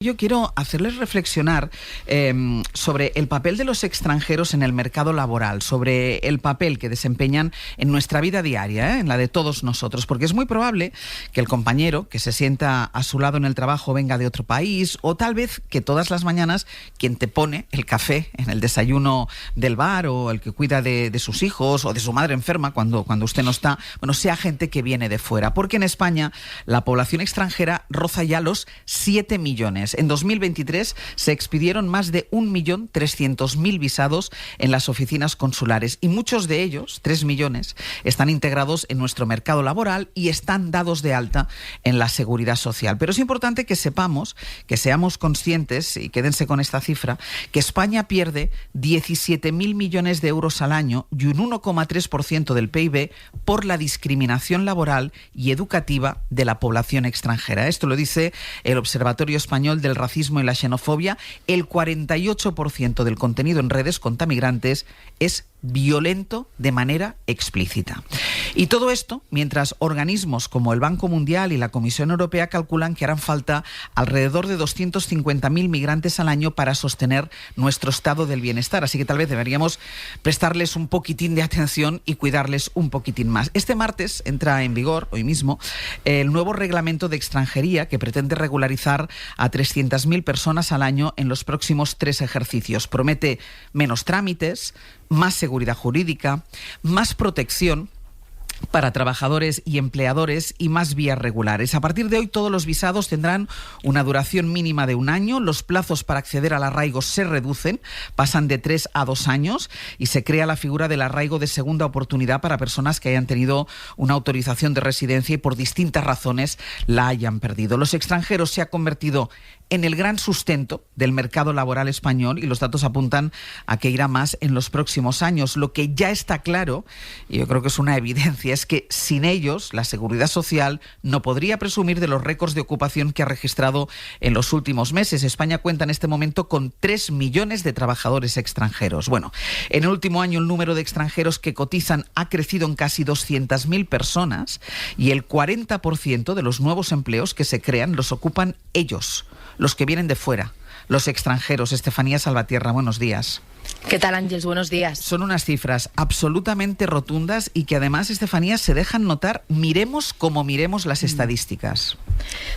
Yo quiero hacerles reflexionar sobre el papel de los extranjeros en el mercado laboral, sobre el papel que desempeñan en nuestra vida diaria, en la de todos nosotros, porque es muy probable que el compañero que se sienta a su lado en el trabajo venga de otro país, o tal vez que todas las mañanas quien te pone el café en el desayuno del bar, o el que cuida de sus hijos o de su madre enferma cuando usted no está, sea gente que viene de fuera, porque en España la población extranjera roza ya los 7 millones. En 2023 se expidieron más de 1.300.000 visados en las oficinas consulares y muchos de ellos, 3 millones, están integrados en nuestro mercado laboral y están dados de alta en la seguridad social. Pero es importante que sepamos, que seamos conscientes, y quédense con esta cifra, que España pierde 17.000 millones de euros al año y un 1,3% del PIB por la discriminación laboral y educativa de la población extranjera. Esto lo dice el Observatorio Español del Racismo y la Xenofobia. El 48% del contenido en redes contra migrantes es violento de manera explícita. Y todo esto mientras organismos como el Banco Mundial y la Comisión Europea calculan que harán falta alrededor de 250.000 migrantes al año para sostener nuestro estado del bienestar. Así que tal vez deberíamos prestarles un poquitín de atención y cuidarles un poquitín más. Este martes entra en vigor, hoy mismo, el nuevo reglamento de extranjería que pretende regularizar a 300.000 personas al año en los próximos 3 ejercicios. Promete menos trámites, más seguridad jurídica, más protección para trabajadores y empleadores y más vías regulares. A partir de hoy todos los visados tendrán una duración mínima de 1 año, los plazos para acceder al arraigo se reducen, pasan de 3 a 2 años y se crea la figura del arraigo de segunda oportunidad para personas que hayan tenido una autorización de residencia y por distintas razones la hayan perdido. Los extranjeros se ha convertido en el gran sustento del mercado laboral español y los datos apuntan a que irá más en los próximos años. Lo que ya está claro, y yo creo que es una evidencia, es que sin ellos la Seguridad Social no podría presumir de los récords de ocupación que ha registrado en los últimos meses. España cuenta en este momento con 3 millones de trabajadores extranjeros. Bueno, en el último año el número de extranjeros que cotizan ha crecido en casi 200.000 personas y el 40% de los nuevos empleos que se crean los ocupan ellos, los que vienen de fuera, los extranjeros. Estefanía Salvatierra, buenos días. ¿Qué tal, Ángeles? Buenos días. Son unas cifras absolutamente rotundas y que además, Estefanía, se dejan notar, miremos como miremos las estadísticas.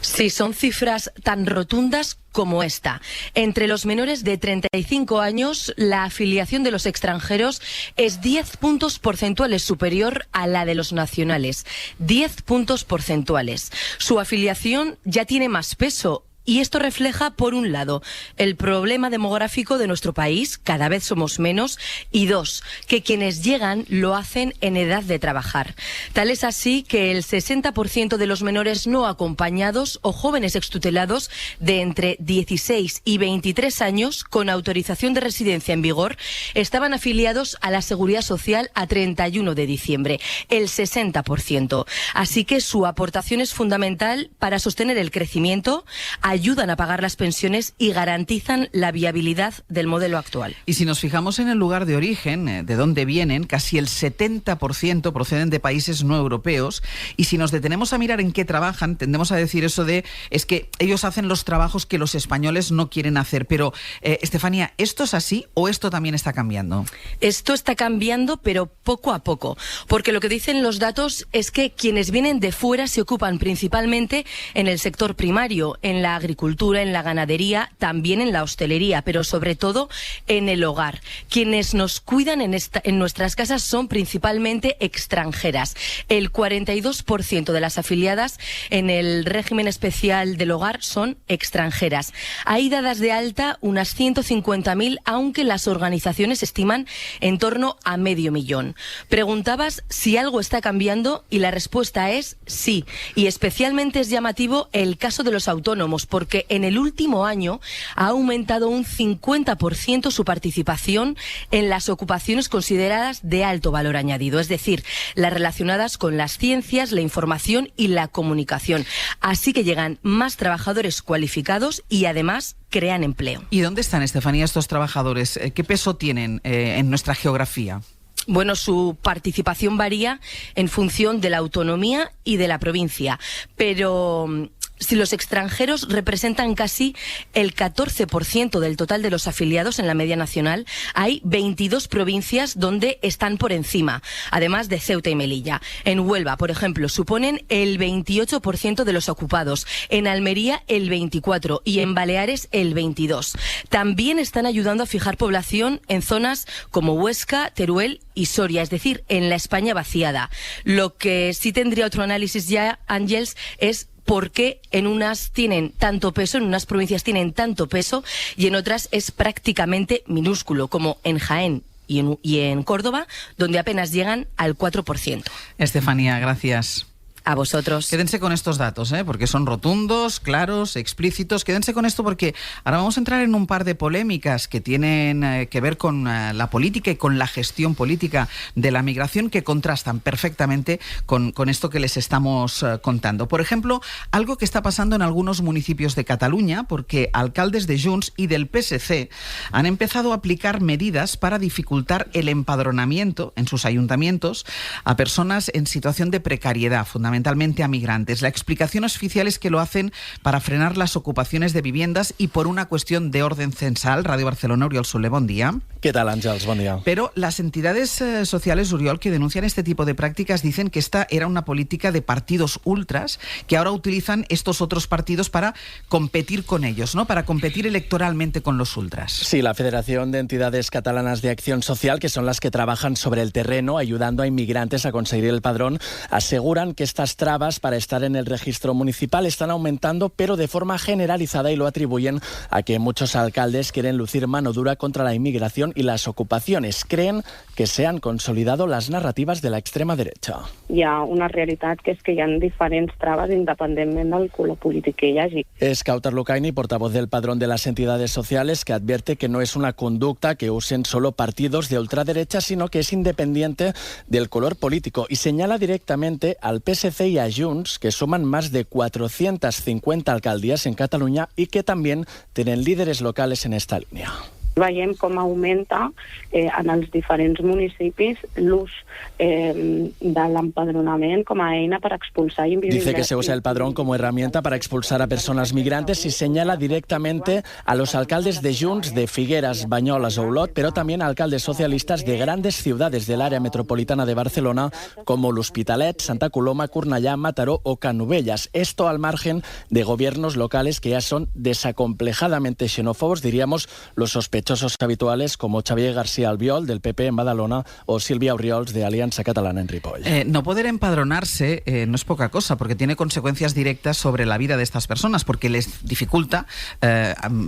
Sí, son cifras tan rotundas como esta. Entre los menores de 35 años, la afiliación de los extranjeros es 10 puntos porcentuales superior a la de los nacionales. 10 puntos porcentuales. Su afiliación ya tiene más peso. Y esto refleja, por un lado, el problema demográfico de nuestro país, cada vez somos menos, y 2, que quienes llegan lo hacen en edad de trabajar. Tal es así que el 60% de los menores no acompañados o jóvenes extutelados de entre 16 y 23 años con autorización de residencia en vigor estaban afiliados a la Seguridad Social a 31 de diciembre, el 60%. Así que su aportación es fundamental para sostener el crecimiento, ayudan a pagar las pensiones y garantizan la viabilidad del modelo actual. Y si nos fijamos en el lugar de origen, de dónde vienen, casi el 70% proceden de países no europeos, y si nos detenemos a mirar en qué trabajan, tendemos a decir eso de, es que ellos hacen los trabajos que los españoles no quieren hacer. Pero, Estefanía, ¿esto es así o esto también está cambiando? Esto está cambiando, pero poco a poco, porque lo que dicen los datos es que quienes vienen de fuera se ocupan principalmente en el sector primario, en la agricultura, en la ganadería, también en la hostelería, pero sobre todo en el hogar. Quienes nos cuidan en nuestras casas son principalmente extranjeras. El 42% de las afiliadas en el régimen especial del hogar son extranjeras. Hay dadas de alta unas 150.000, aunque las organizaciones estiman en torno a 500.000. Preguntabas si algo está cambiando y la respuesta es sí. Y especialmente es llamativo el caso de los autónomos, porque en el último año ha aumentado un 50% su participación en las ocupaciones consideradas de alto valor añadido, es decir, las relacionadas con las ciencias, la información y la comunicación. Así que llegan más trabajadores cualificados y además crean empleo. ¿Y dónde están, Estefanía, estos trabajadores? ¿Qué peso tienen en nuestra geografía? Bueno, su participación varía en función de la autonomía y de la provincia, pero si los extranjeros representan casi el 14% del total de los afiliados en la media nacional, hay 22 provincias donde están por encima, además de Ceuta y Melilla. En Huelva, por ejemplo, suponen el 28% de los ocupados, en Almería el 24% y en Baleares el 22%. También están ayudando a fijar población en zonas como Huesca, Teruel y Soria, es decir, en la España vaciada. Lo que sí tendría otro análisis ya, Ángels, es por qué en unas tienen tanto peso, en unas provincias tienen tanto peso y en otras es prácticamente minúsculo, como en Jaén y en Córdoba, donde apenas llegan al 4%. Estefanía, gracias. A vosotros. Quédense con estos datos, porque son rotundos, claros, explícitos. Quédense con esto porque ahora vamos a entrar en un par de polémicas que tienen que ver con la política y con la gestión política de la migración, que contrastan perfectamente con esto que les estamos contando. Por ejemplo, algo que está pasando en algunos municipios de Cataluña, porque alcaldes de Junts y del PSC han empezado a aplicar medidas para dificultar el empadronamiento en sus ayuntamientos a personas en situación de precariedad, fundamentalmente a migrantes. La explicación oficial es que lo hacen para frenar las ocupaciones de viviendas y por una cuestión de orden censal. Radio Barcelona, Oriol Soler, buen día. ¿Qué tal, Àngels? Buen día. Pero las entidades sociales, Oriol, que denuncian este tipo de prácticas dicen que esta era una política de partidos ultras que ahora utilizan estos otros partidos para competir con ellos, ¿no? Para competir electoralmente con los ultras. Sí, la Federación de Entidades Catalanas de Acción Social, que son las que trabajan sobre el terreno ayudando a inmigrantes a conseguir el padrón, aseguran que estas trabas para estar en el registro municipal están aumentando, pero de forma generalizada, y lo atribuyen a que muchos alcaldes quieren lucir mano dura contra la inmigración y las ocupaciones. Creen que se han consolidado las narrativas de la extrema derecha. Hi ha una realitat que és que hi ha diferents traves independentment del color polític que hi hagi. Es Kautar Lucaini, portavoz del Padrón de las Entidades Sociales, que advierte que no es una conducta que usen solo partidos de ultraderecha, sino que es independiente del color político, y señala directamente al PSC y a Junts, que suman más de 450 alcaldías en Cataluña y que también tienen líderes locales en esta línea. Veiem com augmenta en els diferents municipis l'ús de l'empadronament com a eina para expulsar invisibles. Dice que se usa el padrón como herramienta para expulsar a personas migrantes y señala directamente a los alcaldes de Junts, de Figueras, Banyoles o Olot, pero también a alcaldes socialistas de grandes ciudades del área metropolitana de Barcelona como l'Hospitalet, Santa Coloma, Cornellà, Mataró o Canovelles. Esto al margen de gobiernos locales que ya son desacomplejadamente xenófobos, diríamos los sospechosos habituales como Xavier García Albiol, del PP en Badalona, o Sílvia Oriols, de Alianza Catalana en Ripoll. No poder empadronarse no es poca cosa, porque tiene consecuencias directas sobre la vida de estas personas, porque les dificulta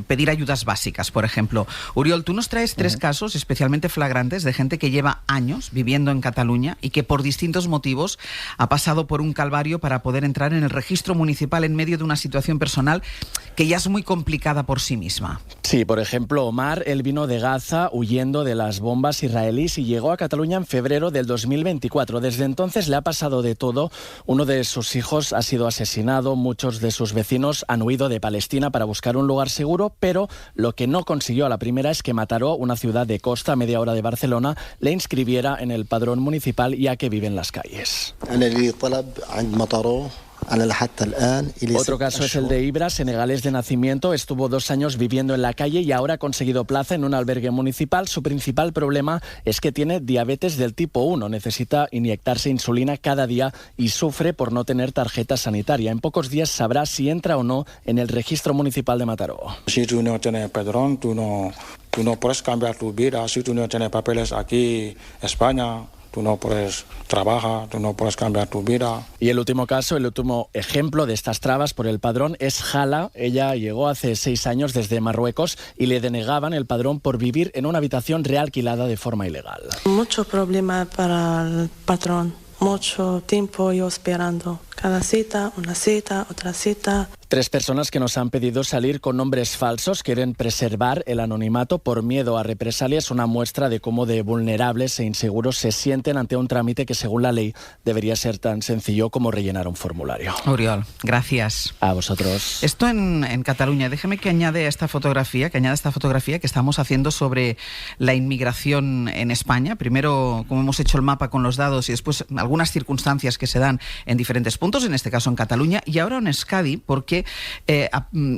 pedir ayudas básicas, por ejemplo. Oriol, tú nos traes 3 casos especialmente flagrantes de gente que lleva años viviendo en Cataluña y que por distintos motivos ha pasado por un calvario para poder entrar en el registro municipal en medio de una situación personal que ya es muy complicada por sí misma. Sí, por ejemplo, Omar, él vino de Gaza huyendo de las bombas israelíes y llegó a Cataluña en febrero del 2024. Desde entonces le ha pasado de todo. Uno de sus hijos ha sido asesinado, muchos de sus vecinos han huido de Palestina para buscar un lugar seguro, pero lo que no consiguió a la primera es que Mataró, una ciudad de costa a media hora de Barcelona, le inscribiera en el padrón municipal, ya que vive en las calles. Otro caso es el de Ibra, senegalés de nacimiento, estuvo 2 años viviendo en la calle y ahora ha conseguido plaza en un albergue municipal. Su principal problema es que tiene diabetes del tipo 1, necesita inyectarse insulina cada día y sufre por no tener tarjeta sanitaria. En pocos días sabrá si entra o no en el registro municipal de Mataró. Si tú no tienes padrón, tú no puedes cambiar tu vida. Si tú no tienes papeles aquí en España, tú no puedes trabajar, tú no puedes cambiar tu vida. Y el último caso, el último ejemplo de estas trabas por el padrón es Hala. Ella llegó hace 6 años desde Marruecos y le denegaban el padrón por vivir en una habitación realquilada de forma ilegal. Mucho problema para el padrón. Mucho tiempo yo esperando. Cada cita, una cita, otra cita. 3 personas que nos han pedido salir con nombres falsos quieren preservar el anonimato por miedo a represalias, una muestra de cómo de vulnerables e inseguros se sienten ante un trámite que según la ley debería ser tan sencillo como rellenar un formulario. Oriol, gracias. A vosotros. Esto en Cataluña. Déjeme que añada esta fotografía que estamos haciendo sobre la inmigración en España. Primero, como hemos hecho el mapa con los dados, y después algunas circunstancias que se dan en diferentes puntos, en este caso en Cataluña, y ahora en Euskadi, porque que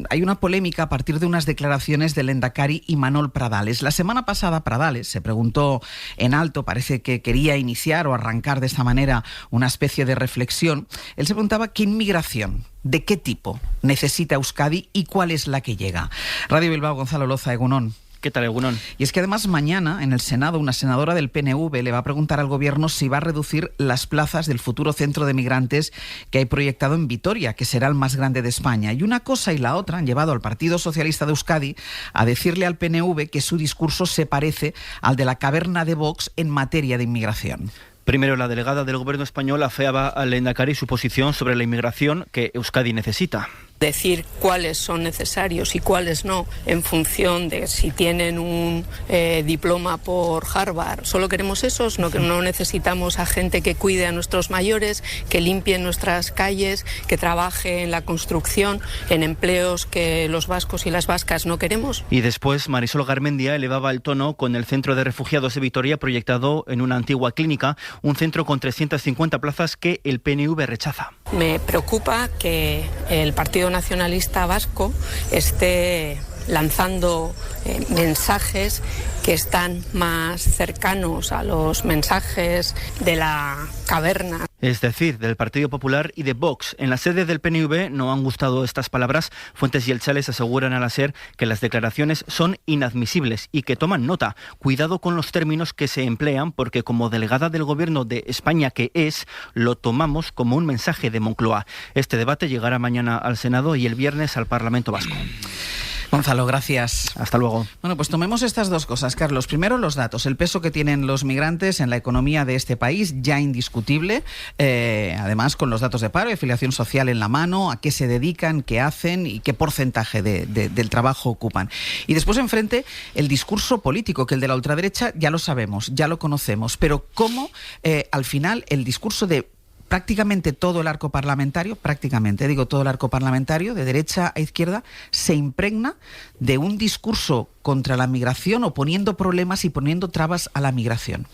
hay una polémica a partir de unas declaraciones del Lehendakari Imanol Pradales. La semana pasada Pradales se preguntó en alto, parece que quería iniciar o arrancar de esta manera una especie de reflexión. Él se preguntaba qué inmigración, de qué tipo necesita Euskadi y cuál es la que llega. Radio Bilbao, Gonzalo Loza, Egunon. ¿Qué tal, Egunon? Y es que además mañana en el Senado una senadora del PNV le va a preguntar al gobierno si va a reducir las plazas del futuro centro de migrantes que hay proyectado en Vitoria, que será el más grande de España. Y una cosa y la otra han llevado al Partido Socialista de Euskadi a decirle al PNV que su discurso se parece al de la caverna de Vox en materia de inmigración. Primero, la delegada del gobierno español afeaba al Lehendakari su posición sobre la inmigración que Euskadi necesita. Decir cuáles son necesarios y cuáles no en función de si tienen un diploma por Harvard. Solo queremos esos, no necesitamos a gente que cuide a nuestros mayores, que limpie nuestras calles, que trabaje en la construcción, en empleos que los vascos y las vascas no queremos. Y después Marisol Garmendia elevaba el tono con el centro de refugiados de Vitoria proyectado en una antigua clínica, un centro con 350 plazas que el PNV rechaza. Me preocupa que el Partido Nacionalista Vasco esté lanzando mensajes que están más cercanos a los mensajes de la caverna. Es decir, del Partido Popular y de Vox. En la sede del PNV no han gustado estas palabras. Fuentes yeltsales aseguran a la SER que las declaraciones son inadmisibles y que toman nota. Cuidado con los términos que se emplean porque como delegada del Gobierno de España que es, lo tomamos como un mensaje de Moncloa. Este debate llegará mañana al Senado y el viernes al Parlamento Vasco. Gonzalo, gracias. Hasta luego. Bueno, pues tomemos estas dos cosas, Carlos. Primero, los datos. El peso que tienen los migrantes en la economía de este país, ya indiscutible. Además, con los datos de paro y afiliación social en la mano, a qué se dedican, qué hacen y qué porcentaje del trabajo ocupan. Y después, enfrente, el discurso político, que el de la ultraderecha ya lo sabemos, ya lo conocemos. Pero cómo, al final, el discurso de prácticamente todo el arco parlamentario, de derecha a izquierda, se impregna de un discurso contra la migración o poniendo problemas y poniendo trabas a la migración.